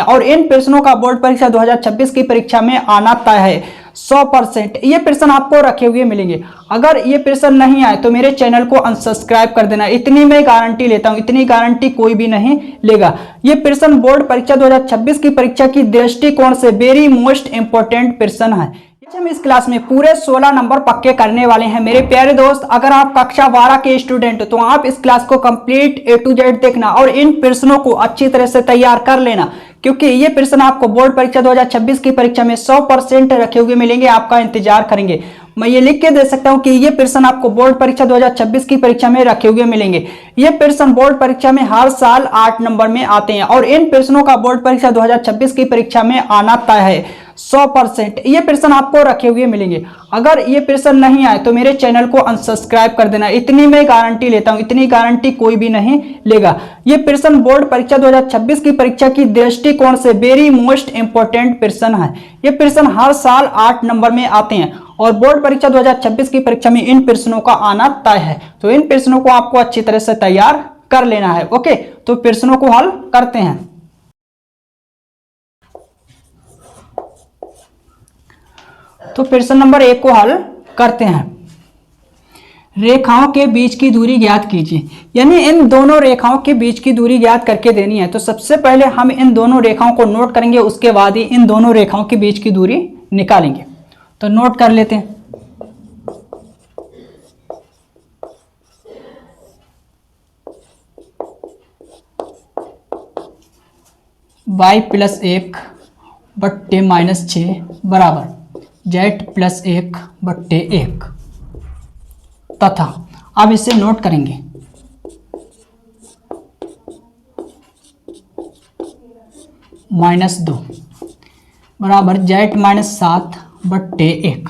और इन प्रश्नों का बोर्ड परीक्षा 2026 की परीक्षा में आना तय है 100%। ये प्रश्न आपको रखे हुए मिलेंगे। अगर ये प्रश्न नहीं आए तो मेरे चैनल को अनसब्सक्राइब कर देना, इतनी मैं गारंटी लेता हूं, इतनी गारंटी कोई भी नहीं लेगा। ये प्रश्न बोर्ड परीक्षा 2026 की परीक्षा की दृष्टिकोण से वेरी मोस्ट इंपॉर्टेंट प्रश्न है। हम इस क्लास में पूरे 16 नंबर पक्के करने वाले हैं मेरे प्यारे दोस्त। अगर आप कक्षा 12 के स्टूडेंट तो आप इस क्लास को कंप्लीट A to Z देखना और इन प्रश्नों को अच्छी तरह से तैयार कर लेना, क्योंकि ये प्रश्न आपको बोर्ड परीक्षा 2026 की परीक्षा में 100% रखे हुए मिलेंगे। आपका इंतजार करेंगे। मैं ये लिख के दे सकता हूं कि ये प्रश्न आपको बोर्ड परीक्षा 2026 की परीक्षा में रखे हुए मिलेंगे। ये प्रश्न बोर्ड परीक्षा में हर साल 8 नंबर में आते हैं और इन प्रश्नों का बोर्ड परीक्षा 2026 की परीक्षा में आना तय है 100%। ये प्रश्न आपको रखे हुए मिलेंगे। अगर ये प्रश्न नहीं आए तो मेरे चैनल को अनसब्सक्राइब कर देना, इतनी मैं गारंटी लेता हूं, इतनी गारंटी कोई भी नहीं लेगा। ये प्रश्न बोर्ड परीक्षा 2026 की परीक्षा की दृष्टिकोण से वेरी मोस्ट इंपॉर्टेंट प्रश्न है। ये प्रश्न हर साल 8 नंबर में आते हैं और बोर्ड परीक्षा 2026 की परीक्षा में इन प्रश्नों का आना तय है। तो इन प्रश्नों को आपको अच्छी तरह से तैयार कर लेना है। ओके, तो प्रश्नों को हल करते हैं। तो प्रश्न नंबर 1 को हल करते हैं। रेखाओं के बीच की दूरी ज्ञात कीजिए, यानी इन दोनों रेखाओं के बीच की दूरी ज्ञात करके देनी है। तो सबसे पहले हम इन दोनों रेखाओं को नोट करेंगे, उसके बाद ही इन दोनों रेखाओं के बीच की दूरी निकालेंगे। तो नोट कर लेते हैं। y + 1 बट्टे -6 बराबर z + 1 बट्टे 1 तथा अब इसे नोट करेंगे। -2 बराबर z - 7 बट्टे 1।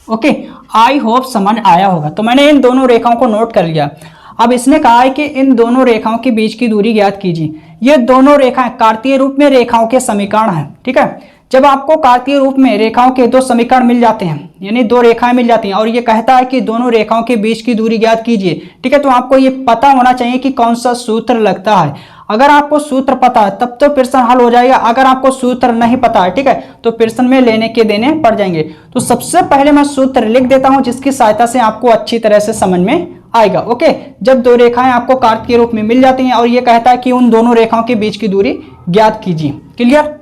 ओके, आई होप समझ आया होगा। तो मैंने इन दोनों रेखाओं को नोट कर लिया। अब इसने कहा है कि इन दोनों रेखाओं के बीच की दूरी ज्ञात कीजिए। ये दोनों रेखाएं कार्तीय रूप में रेखाओं के समीकरण हैं। ठीक है, जब आपको कार्तीय रूप में रेखाओं के दो समीकरण मिल जाते हैं, यानी दो रेखाएं मिल जाती हैं और ये कहता है कि दोनों रेखाओं के बीच की दूरी ज्ञात कीजिए, ठीक है, तो आपको ये पता होना चाहिए कि कौन सा सूत्र लगता है। अगर आपको सूत्र पता है तब तो प्रश्न हल हो जाएगा। अगर आपको सूत्र नहीं पता है, ठीक है, तो प्रश्न में लेने के देने पड़ जाएंगे। तो सबसे पहले मैं सूत्र लिख देता हूं जिसकी सहायता से आपको अच्छी तरह से समझ में आएगा। ओके, जब दो रेखाएं आपको कार्तीय रूप में मिल जाती हैं और ये कहता है कि उन दोनों रेखाओं के बीच की दूरी ज्ञात कीजिए। क्लियर?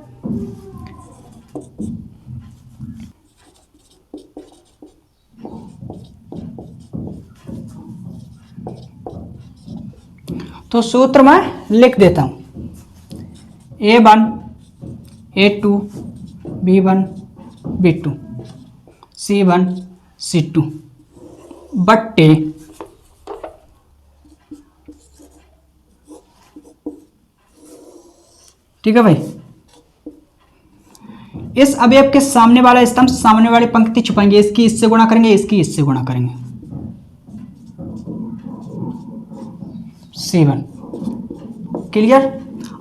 तो सूत्र मैं लिख देता हूं। A1 A2 B1 B2 C1 C2 बट्टे ठीक है भाई, इस अवयव के सामने वाला स्तंभ सामने वाली पंक्ति छुपाएंगे, इसकी इससे गुणा करेंगे, इसकी इससे गुणा करेंगे। C1 clear?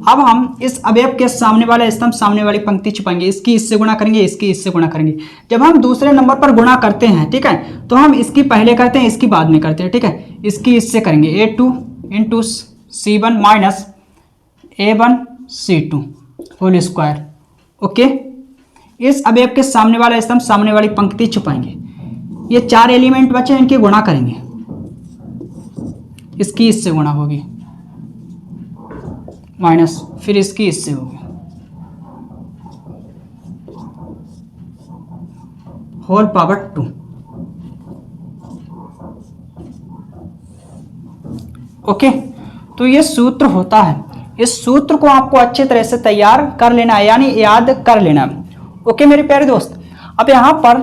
अब हम इस अवयव के सामने वाला स्तंभ सामने वाली पंक्ति छुपाएंगे, इसकी इससे गुणा करेंगे, इसकी इससे गुणा करेंगे। जब हम दूसरे नंबर पर गुणा करते हैं, ठीक है, तो हम इसकी पहले करते हैं, इसकी बाद में करते हैं। ठीक है, इसकी इससे करेंगे A2 into C1 minus A1 C2 whole square. Okay, इस अवयव के सामने वाला स्तंभ सामने वाली पंक्ति छुपाएंगे। ये 4 एलिमेंट बचे, इनकी गुणा करेंगे, इसकी इससे गुणा होगी माइनस फिर इसकी इससे होगी होल पावर 2। ओके, तो ये सूत्र होता है। इस सूत्र को आपको अच्छी तरह से तैयार कर लेना है, यानी याद कर लेना। ओके मेरे प्यारे दोस्त, अब यहां पर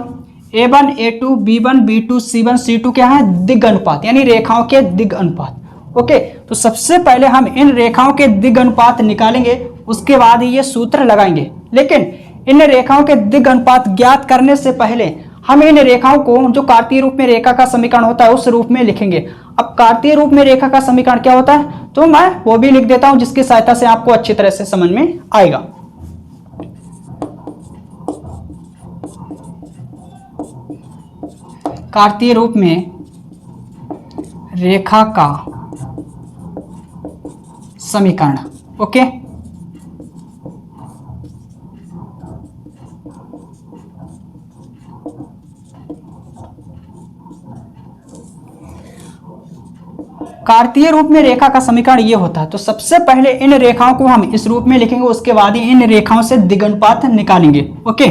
A1 A2 B1 B2 C1 C2 क्या है? दिग अनुपात, यानी रेखाओं के दिग अनुपात। ओके, तो सबसे पहले हम इन रेखाओं के दिग अनुपात निकालेंगे, उसके बाद ये सूत्र लगाएंगे। लेकिन इन रेखाओं के दिग अनुपात ज्ञात करने से पहले हम इन रेखाओं को जो कार्तीय रूप में रेखा का समीकरण होता है उस रूप में लिखेंगे। अब कार्तीय रूप में रेखा का समीकरण क्या होता है तो मैं वो भी लिख देता हूं, जिसकी सहायता से आपको अच्छी तरह से समझ में आएगा। कार्तीय रूप में रेखा का समीकरण। ओके, कार्तीय रूप में रेखा का समीकरण ये होता है। तो सबसे पहले इन रेखाओं को हम इस रूप में लिखेंगे, उसके बाद ही इन रेखाओं से दिगनुपात निकालेंगे। ओके,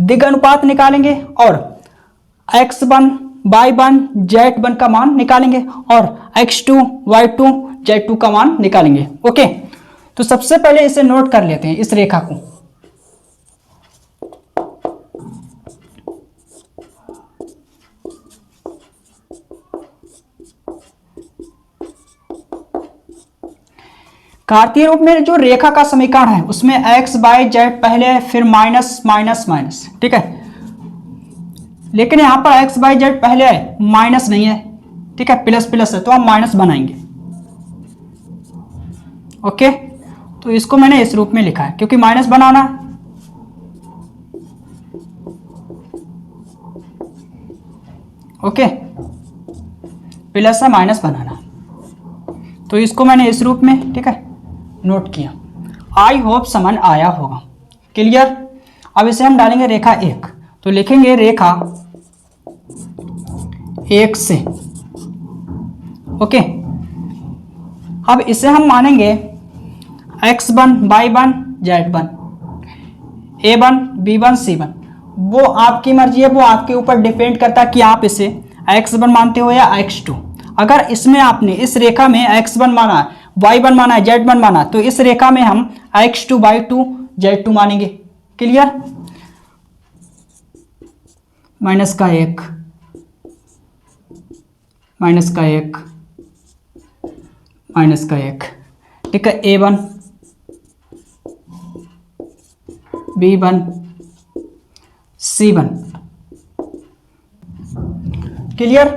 दिगनुपात निकालेंगे और x1 y1 z1 का मान निकालेंगे और x2 y2 z2 का मान निकालेंगे। ओके, तो सबसे पहले इसे नोट कर लेते हैं, इस रेखा को। कार्तीय रूप में जो रेखा का समीकरण है उसमें x y z पहले है, फिर माइनस माइनस माइनस, ठीक है। लेकिन यहां पर x y z पहले है, माइनस नहीं है, ठीक है, प्लस प्लस है, तो हम माइनस बनाएंगे। ओके, तो इसको मैंने इस रूप में लिखा है क्योंकि माइनस बनाना है। ओके, प्लस है, माइनस बनाना, तो इसको मैंने इस रूप में, ठीक है, नोट किया। आई होप समझ आया होगा। क्लियर। अब इसे हम डालेंगे रेखा 1, तो लिखेंगे रेखा 1 से। ओके, अब इसे हम मानेंगे x1 y1 z1 a1 b1 c1। वो आपकी मर्जी है, वो आपके ऊपर डिपेंड करता है कि आप इसे x1 मानते हो या x2। अगर इसमें आपने इस रेखा में x1 माना है, y1 माना है, z1 माना, तो इस रेखा में हम x2 y2 z2 मानेंगे। क्लियर। माइनस का 1 माइनस का 1 माइनस का 1, ठीक है, a1 b1 c1। Clear.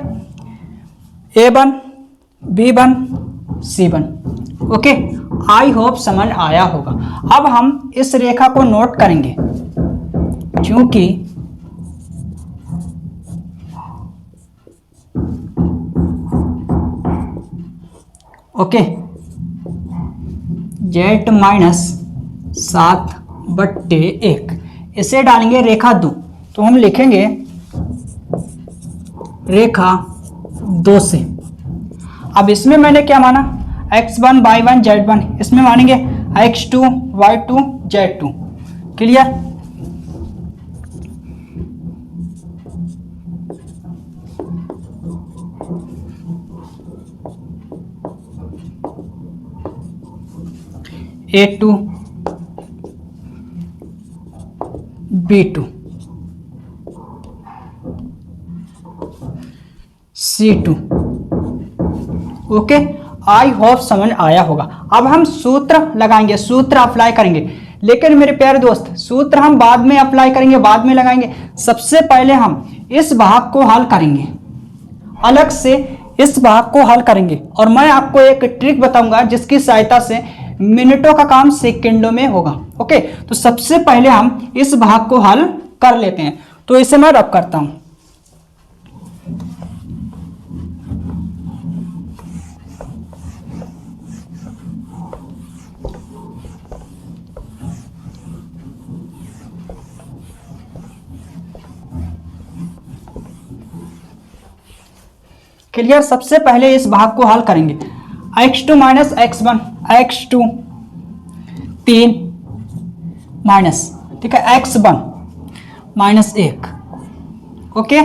a1 b1 c1। Okay, I hope समझ आया होगा। अब हम इस रेखा को नोट करेंगे, क्योंकि ओके z माइनस 7/1 इसे डालेंगे रेखा 2, तो हम लिखेंगे रेखा 2 से। अब इसमें मैंने क्या माना, x1 y1 z1, इसमें मानेंगे x2 y2 z2। Clear. a2 b2 c2। Okay, I hope समझ आया होगा। अब हम सूत्र लगाएंगे, सूत्र अप्लाई करेंगे। लेकिन मेरे प्यारे दोस्त, सूत्र हम बाद में अप्लाई करेंगे, बाद में लगाएंगे। सबसे पहले हम इस भाग को हल करेंगे, अलग से इस भाग को हल करेंगे। और मैं आपको एक ट्रिक बताऊंगा जिसकी सहायता से मिनटों का काम सेकंडों में होगा। ओके, तो सबसे पहले हम इस भाग को हल कर लेते हैं। तो इसे मैं रब करता हूं। क्लियर। सबसे पहले इस भाग को हल करेंगे। x2 minus x1, x2 3 minus, ठीक है, x1 माइनस 1। ओके,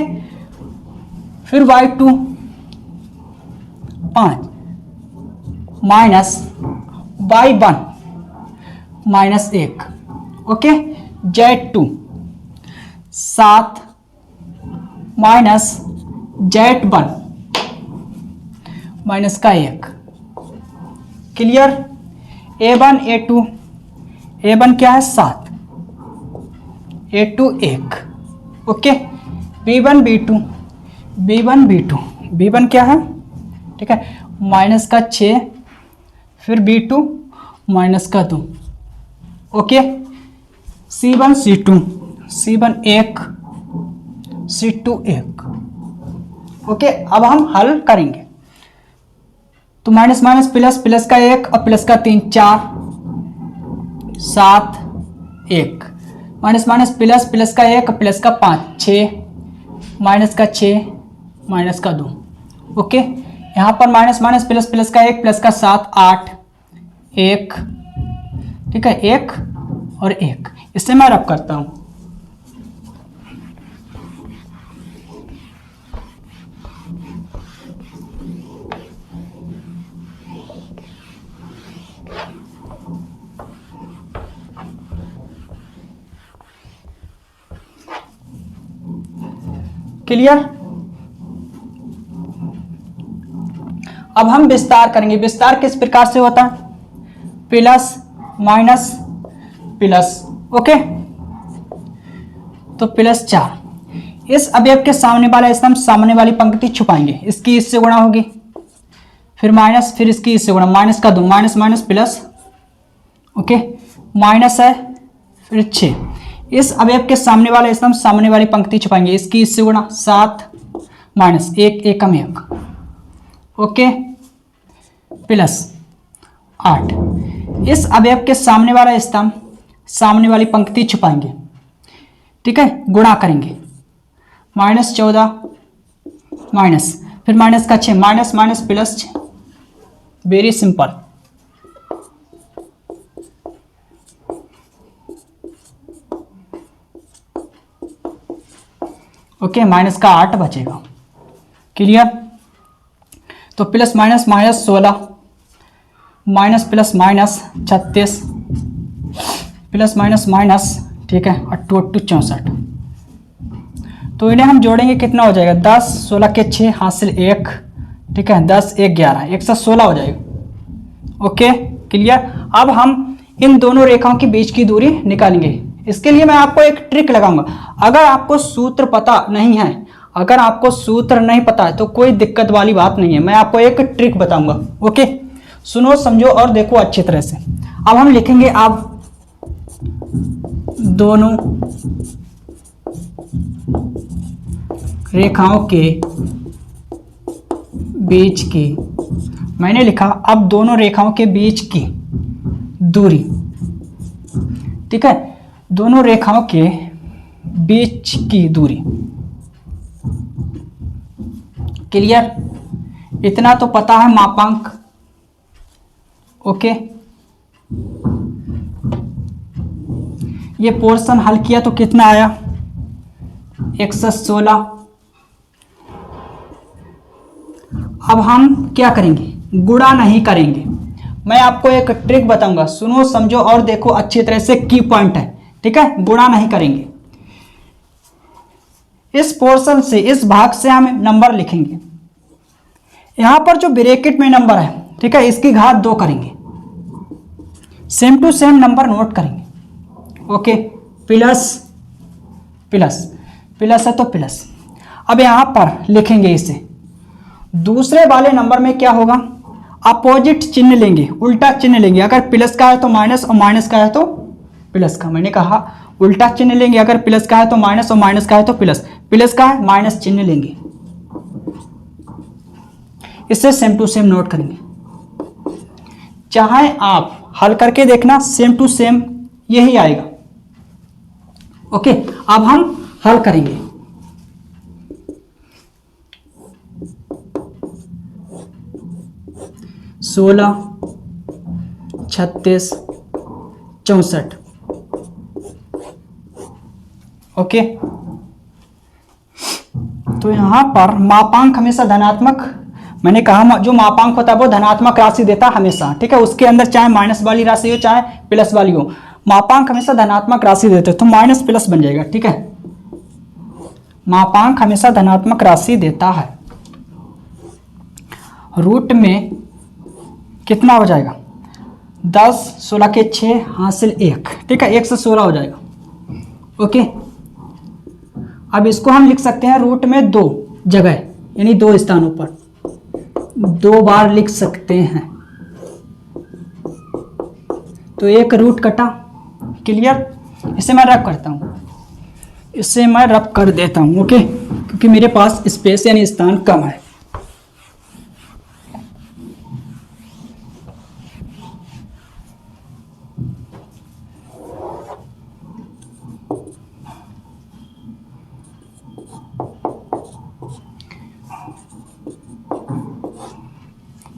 फिर y2 5 minus y1 minus 1। Okay, z2 7 minus z1 minus का 1। क्लियर। a1 a2, a1 क्या है 7, a2 1। Okay, b1 b2, b1 b2, b1 क्या है, ठीक है, माइनस का 6, फिर b2 माइनस का 2। Okay, c1 c2, c1 1 c2 1। Okay, अब हम हल करेंगे। तो माइनस माइनस प्लस, प्लस का 1 और प्लस का 3 4 7 1, माइनस माइनस प्लस, प्लस का 1 प्लस का 5 6, माइनस का 6 माइनस का 2। ओके, यहाँ पर माइनस माइनस प्लस, प्लस का 1 प्लस का 7 8 1, ठीक है, 1 और 1। इससे मैं रब करता हूँ। क्लियर। अब हम विस्तार करेंगे। विस्तार किस प्रकार से होता है? Plus minus plus, okay. तो प्लस 4, इस अवयव के सामने वाला स्तंभ सामने वाली पंक्ति छुपाएंगे, इसकी इससे गुणा होगी, फिर माइनस, फिर इसकी इससे गुणा, माइनस का 2, minus minus plus, okay, minus है, फिर 6, इस अवयव के सामने वाला स्तंभ सामने वाली पंक्ति छुपाएंगे, इसकी इससे गुणा, 7 माइनस 1 एकम 1, ओके, प्लस 8, इस अवयव के सामने वाला स्तंभ सामने वाली पंक्ति छुपाएंगे, ठीक है, गुणा करेंगे, माइनस 14 माइनस, फिर माइनस का 6, minus minus plus 6, very simple. Okay, minus का 8 बचेगा। क्लियर। तो plus minus minus 16 minus plus minus 36 plus minus minus, ठीक है, 8 8 64। तो इन्हें हम जोड़ेंगे, कितना हो जाएगा? 10 16 के 6 हासिल 1, ठीक है, 10 1 11, 116 हो जाएगा। Okay, clear. अब हम इन दोनों रेखाओं के बीच की दूरी निकालेंगे। इसके लिए मैं आपको एक ट्रिक लगाऊंगा। अगर आपको सूत्र पता नहीं है, अगर आपको सूत्र नहीं पता है तो कोई दिक्कत वाली बात नहीं है, मैं आपको एक ट्रिक बताऊंगा। ओके, सुनो समझो और देखो अच्छी तरह से। अब हम लिखेंगे, आप दोनों रेखाओं के बीच की, मैंने लिखा अब दोनों रेखाओं के बीच की दूरी, ठीक है, दोनों रेखाओं के बीच की दूरी। क्लियर। इतना तो पता है मापांक। ओके, ये पोर्शन हल किया तो कितना आया? 116। अब हम क्या करेंगे? गुणा नहीं करेंगे। मैं आपको एक ट्रिक बताऊंगा, सुनो समझो और देखो अच्छी तरह से, की पॉइंट है, ठीक है। गुणा नहीं करेंगे, इस पोर्शन से, इस भाग से हम नंबर लिखेंगे। यहां पर जो ब्रैकेट में नंबर है, ठीक है, इसकी घात 2 करेंगे, same to same number note करेंगे। ओके, प्लस प्लस प्लस है तो प्लस। अब यहां पर लिखेंगे इसे, दूसरे वाले नंबर में क्या होगा? अपोजिट चिन्ह लेंगे, उल्टा चिन्ह लेंगे। अगर प्लस का है तो माइनस और माइनस का है तो प्लस का। मैंने कहा उल्टा चिन्ह लेंगे, अगर प्लस का है तो माइनस और माइनस का है तो प्लस, प्लस का है माइनस चिन्ह लेंगे। इससे सेम टू सेम नोट करेंगे। चाहे आप हल करके देखना, सेम टू सेम यही आएगा। ओके, अब हम हल करेंगे। सोलह 36 64। ओके, तो यहां पर मापांक हमेशा धनात्मक, मैंने कहा जो मापांक होता है वो धनात्मक राशि देता है हमेशा, ठीक है। उसके अंदर चाहे माइनस वाली राशि हो चाहे प्लस वाली हो, मापांक हमेशा धनात्मक राशि देते हैं, तो माइनस प्लस बन जाएगा, ठीक है। मापांक हमेशा धनात्मक राशि देता है। रूट में कितना हो जाएगा? 10 16 के 6 हासिल 1, ठीक है, 1 से 16 हो जाएगा। ओके, अब इसको हम लिख सकते हैं रूट में 2 जगह, यानी 2 स्थानों पर 2 बार लिख सकते हैं। तो एक रूट कटा। क्लियर। इसे मैं रब करता हूं, इसे मैं रब कर देता हूं। ओके, क्योंकि मेरे पास स्पेस यानी स्थान कम है।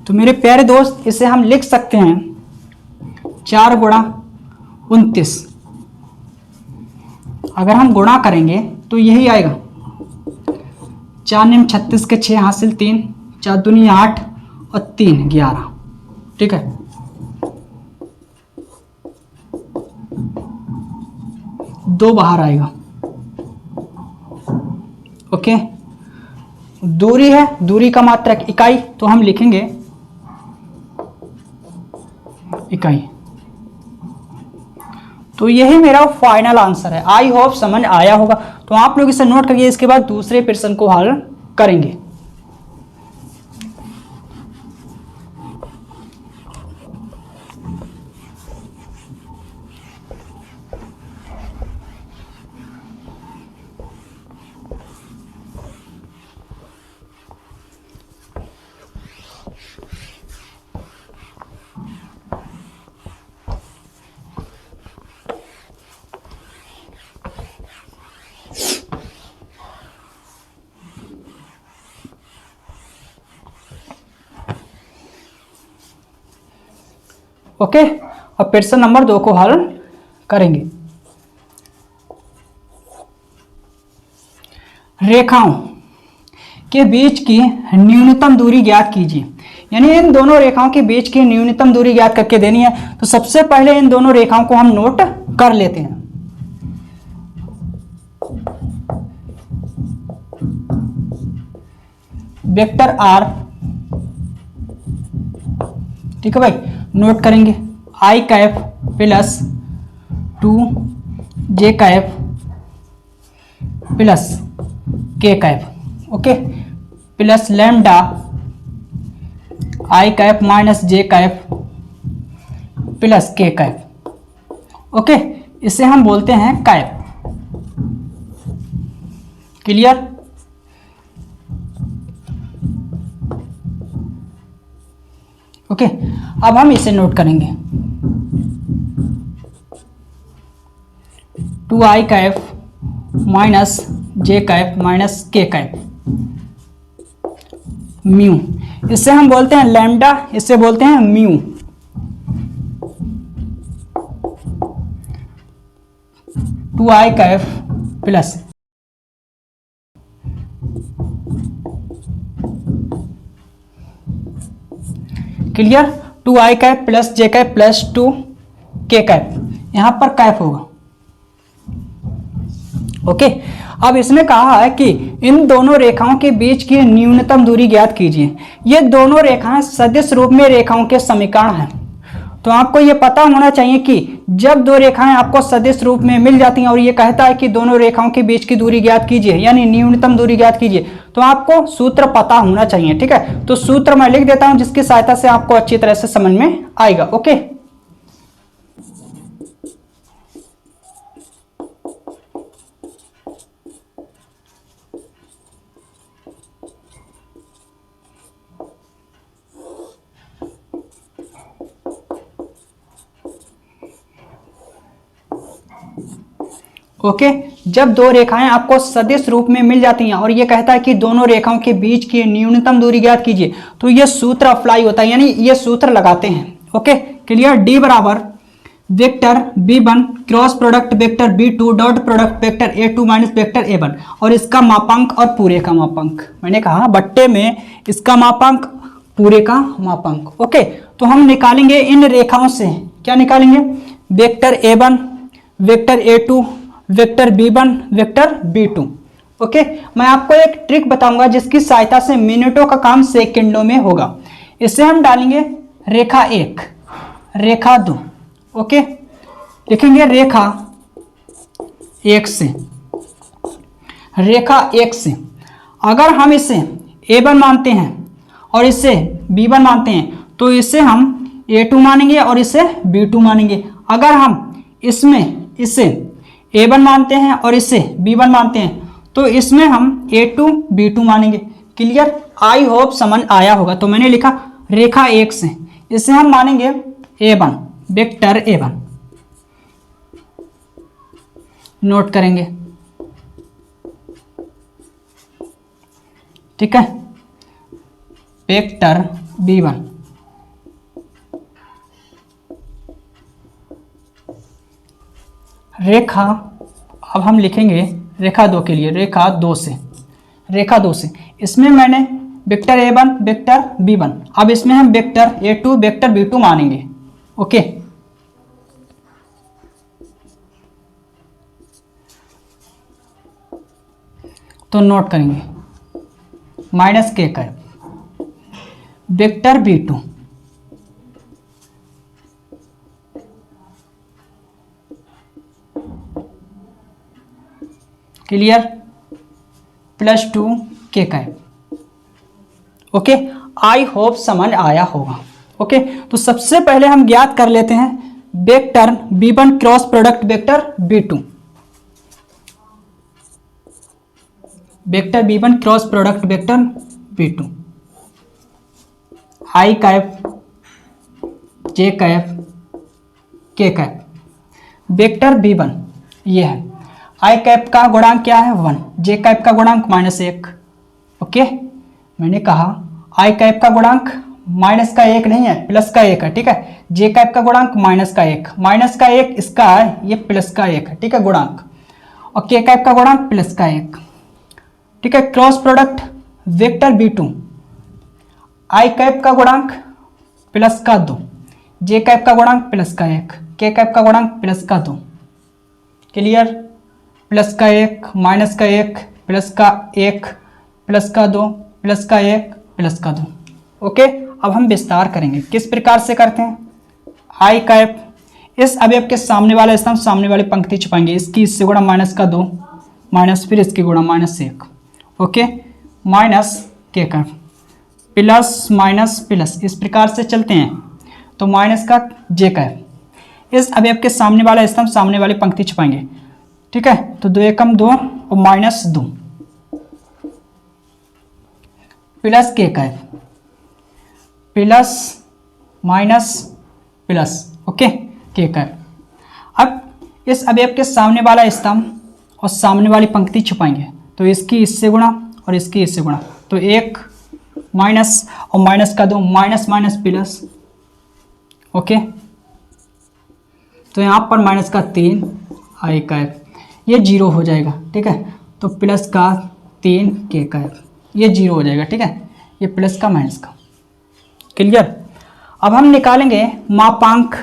तो मेरे प्यारे दोस्त इसे हम लिख सकते हैं 4 गुणा 29। अगर हम गुणा करेंगे तो यही आएगा 4 निम 36 के 6 हासिल 3, 4 दूनी 8 और 3 11। ठीक है, दो बाहर आएगा। ओके, दूरी है, दूरी का मात्रक इकाई, तो हम लिखेंगे इकाई। तो यही मेरा फाइनल आंसर है। आई होप समझ आया होगा। तो आप लोग इसे नोट करिए, इसके बाद दूसरे प्रश्न को हल करेंगे। ओके, अब प्रश्न नंबर 2 को हल करेंगे। रेखाओं के बीच की न्यूनतम दूरी ज्ञात कीजिए। यानी इन दोनों रेखाओं के बीच की न्यूनतम दूरी ज्ञात करके देनी है। तो सबसे पहले इन दोनों रेखाओं को हम नोट कर लेते हैं। वेक्टर आर, ठीक है भाई, नोट करेंगे आई कैप प्लस 2 जे कैप प्लस के कैप, ओके, प्लस लैम्डा आई cap minus J cap plus के कैप। ओके, इसे हम बोलते हैं कैप। क्लियर? ओके, अब हम इसे नोट करेंगे 2i cap minus J cap minus K cap mu. इसे हम बोलते हैं लैम्डा, इसे बोलते हैं mu. Two i cap plus clear, 2i cap plus J cap plus 2 K cap, यहां पर कैप होगा। ओके, अब इसमें कहा है कि इन दोनों रेखाओं के बीच की न्यूनतम दूरी ज्ञात कीजिए। ये दोनों रेखाएं सदिश रूप में रेखाओं के समीकरण हैं। तो आपको ये पता होना चाहिए कि जब दो रेखाएं आपको सदिश रूप में मिल जाती हैं और ये कहता है कि दोनों रेखाओं के बीच की दूरी ज्ञात कीजिए, यानी न्यूनतम दूरी ज्ञात कीजिए, तो आपको सूत्र पता होना चाहिए। ठीक है, तो सूत्र मैं लिख देता हूं जिसकी सहायता से आपको अच्छी तरह से समझ में आएगा। ओके, ओके, जब दो रेखाएं आपको सदिश रूप में मिल जाती हैं और ये कहता है कि दोनों रेखाओं के बीच की न्यूनतम दूरी ज्ञात कीजिए, तो ये सूत्र अप्लाई होता है, यानी ये सूत्र लगाते हैं। Okay, clear? डी बराबर vector b1 cross product vector b2 dot product vector a2 minus vector a1 और इसका मापांक और पूरे का मापांक। मैंने कहा बट्टे में इसका मापांक, पूरे का मापांक। ओके, तो हम निकालेंगे इन रेखाओं से, क्या निकालेंगे? Vector a1, vector a2, vector b1, vector b2। Okay, मैं आपको एक ट्रिक बताऊंगा जिसकी सहायता से मिनटों का काम सेकंडों में होगा। इसे हम डालेंगे रेखा 1, रेखा 2। ओके, लिखेंगे रेखा 1 से, रेखा 1 से अगर हम इसे a1 मानते हैं और इसे b1 मानते हैं तो इसे हम a2 मानेंगे और इसे b2 मानेंगे। अगर हम इसमें इसे a1 मानते हैं और इसे b1 मानते हैं तो इसमें हम a2 b2 मानेंगे। क्लियर? आई होप समझ आया होगा। तो मैंने लिखा रेखा 1 से, इसे हम मानेंगे a1, वेक्टर a1, नोट करेंगे। ठीक है, वेक्टर b1 रेखा, अब हम लिखेंगे रेखा 2 के लिए, रेखा 2 से, रेखा 2 से इसमें मैंने वेक्टर A1 वेक्टर B1, अब इसमें हम वेक्टर A2 वेक्टर B2 मानेंगे। ओके, तो नोट करेंगे माइनस के का वेक्टर B2 क्लियर, +2 के का। ओके, आई होप समझ आया होगा। ओके, तो सबसे पहले हम ज्ञात कर लेते हैं vector B1 cross product vector B2, vector B1 cross product vector B2, आई कैप जे कैप के कैप, वेक्टर B1 ये है, आई कैप का गुणांक क्या है 1, जे कैप का गुणांक -1। ओके, मैंने कहा आई कैप का गुणांक माइनस का 1 नहीं है, प्लस का 1 है, ठीक है। जे कैप का गुणांक माइनस का 1 इसका है, ये प्लस का 1 है, ठीक है, गुणांक। और के कैप का गुणांक प्लस का 1, ठीक है। क्रॉस प्रोडक्ट वेक्टर B2, आई कैप का गुणांक प्लस का 2, जे कैप का गुणांक प्लस का 1, के कैप का गुणांक प्लस का 2। क्लियर, प्लस का 1 माइनस का 1 प्लस का 1 प्लस का 2 प्लस का 1 प्लस का 2। ओके, अब हम विस्तार करेंगे, किस प्रकार से करते हैं। आई कैप इस अवयव के सामने वाला स्तंभ सामने वाली पंक्ति छुपाएंगे, इसकी इससे गुणा -2 माइनस फिर इसकी गुणा -1। Okay, minus K cap plus minus plus, इस प्रकार से चलते हैं। तो माइनस का जे कैप इस अवयव के सामने वाला स्तंभ सामने वाली पंक्ति छुपाएंगे, ठीक है। तो 2 एकम 2 और -2 प्लस के cap plus minus plus, okay, के कैप। अब इस अवयव के सामने वाला स्तंभ और सामने वाली पंक्ति छुपाएंगे, तो इसकी इससे गुणा और इसकी इससे गुणा, तो 1 माइनस और माइनस का 2 माइनस माइनस प्लस। ओके, तो यहाँ पर माइनस का 3 आई कैप, ये 0 हो जाएगा, ठीक है। तो प्लस का 3 के कैप, ये 0 हो जाएगा, ठीक है, ये प्लस का माइनस का। क्लियर, अब हम निकालेंगे मापांक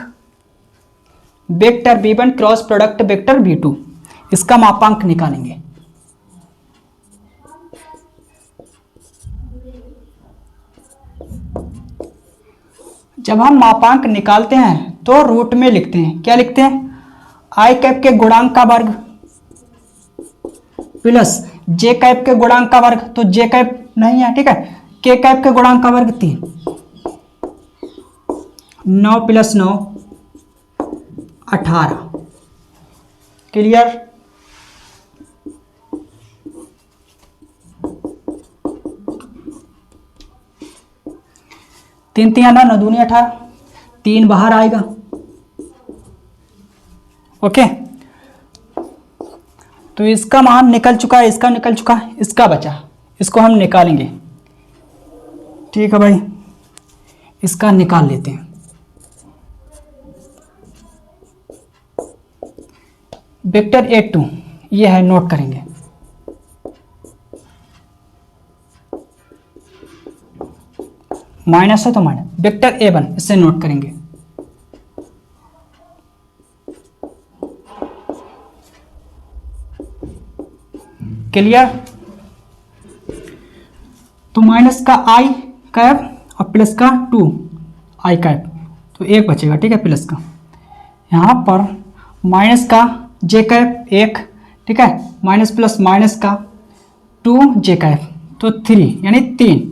vector B1 cross product vector B2, इसका मापांक निकालेंगे। जब हम मापांक निकालते हैं तो रूट में लिखते हैं, क्या लिखते हैं, आई कैप के गुणांक का वर्ग प्लस जे कैप के गुणांक का वर्ग, तो जे कैप नहीं है, ठीक है, के कैप के गुणांक का वर्ग 3, 9 + 9 18। क्लियर, तीन 3 9 9 दूनी 18, 3 बाहर आएगा। ओके, तो इसका मान निकल चुका है, इसका निकल चुका है, इसका बचा, इसको हम निकालेंगे। ठीक है भाई, इसका निकाल लेते हैं। वेक्टर A2 ये है, नोट करेंगे। माइनस है तो माइनस, वेक्टर A1 इससे नोट करेंगे। क्लियर, तो माइनस का आई कैप और प्लस का 2 आई कैप, तो 1 बचेगा, ठीक है, प्लस का। यहाँ पर माइनस का जे कैप 1, ठीक है, माइनस प्लस माइनस का 2 जे कैप, तो 3 यानी 3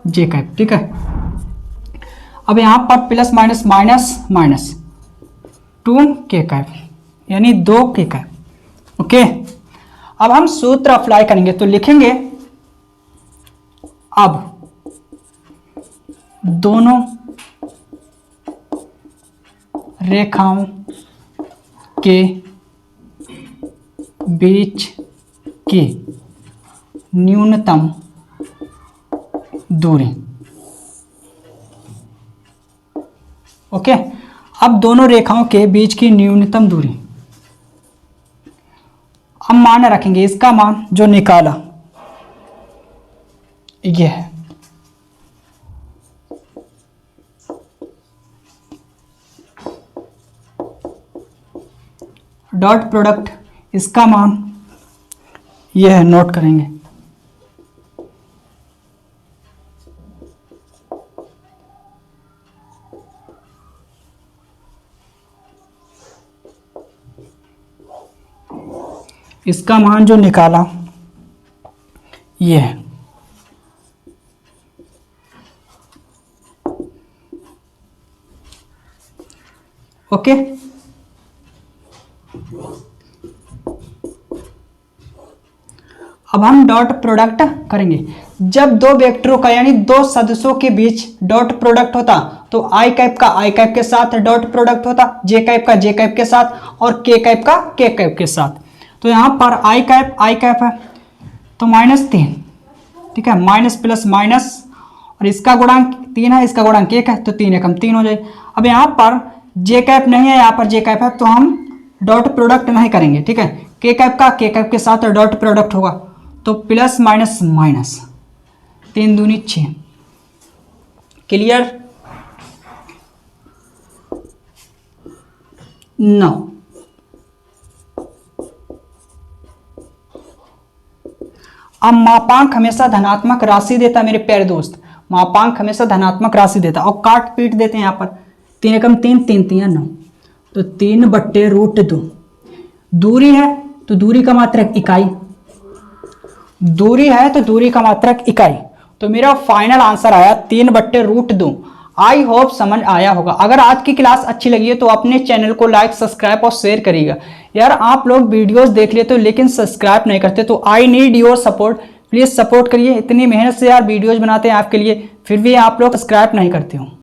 जे कैप, ठीक है। अब यहाँ पर plus minus minus minus 2 K cap यानी 2 के कैप। ओके, अब हम सूत्र अप्लाई करेंगे, तो लिखेंगे अब दोनों रेखाओं के बीच की न्यूनतम दूरी। ओके, अब दोनों रेखाओं के बीच की न्यूनतम दूरी, अब मान रखेंगे, इसका मान जो निकाला ये है, डॉट प्रोडक्ट इसका मान ये है, नोट करेंगे। इसका मान जो निकाला ये है। ओके, अब हम डॉट प्रोडक्ट करेंगे। जब दो वेक्टरों का यानी दो सदस्यों के बीच डॉट प्रोडक्ट होता तो आई कैप का आई कैप के साथ डॉट प्रोडक्ट होता, जे कैप का जे कैप के साथ और के कैप का के कैप के साथ। तो यहाँ पर आई कैप है तो -3, ठीक है, माइनस प्लस माइनस, और इसका गुणांक 3 है, इसका गुणांक 1 है, तो 3 एकम 3 हो जाए। अब यहाँ पर जे कैप नहीं है, यहाँ पर जे कैप है, तो हम डॉट प्रोडक्ट नहीं करेंगे, ठीक है। के कैप का के कैप के साथ डॉट प्रोडक्ट होगा, तो प्लस माइनस माइनस, 3 दूनी 6। क्लियर? 9। अब मापांक हमेशा धनात्मक राशि देता मेरे प्यारे दोस्त, मापांक हमेशा धनात्मक राशि देता। और काट पीट देते हैं यहाँ पर, 3 एकम 3, 3 3 9, तो 3/√2। दूरी है तो दूरी का मात्रक इकाई, दूरी है तो दूरी का मात्रक इकाई। तो मेरा फाइनल आंसर आया 3/√2। आई होप समझ आया होगा। अगर आज की क्लास अच्छी लगी है तो अपने चैनल को लाइक, सब्सक्राइब और शेयर करिएगा। यार आप लोग वीडियोस देख लेते हो लेकिन सब्सक्राइब नहीं करते, तो I need your support, please support करिए। इतनी मेहनत से यार वीडियोस बनाते हैं आपके लिए, फिर भी आप लोग सब्सक्राइब नहीं करते हो।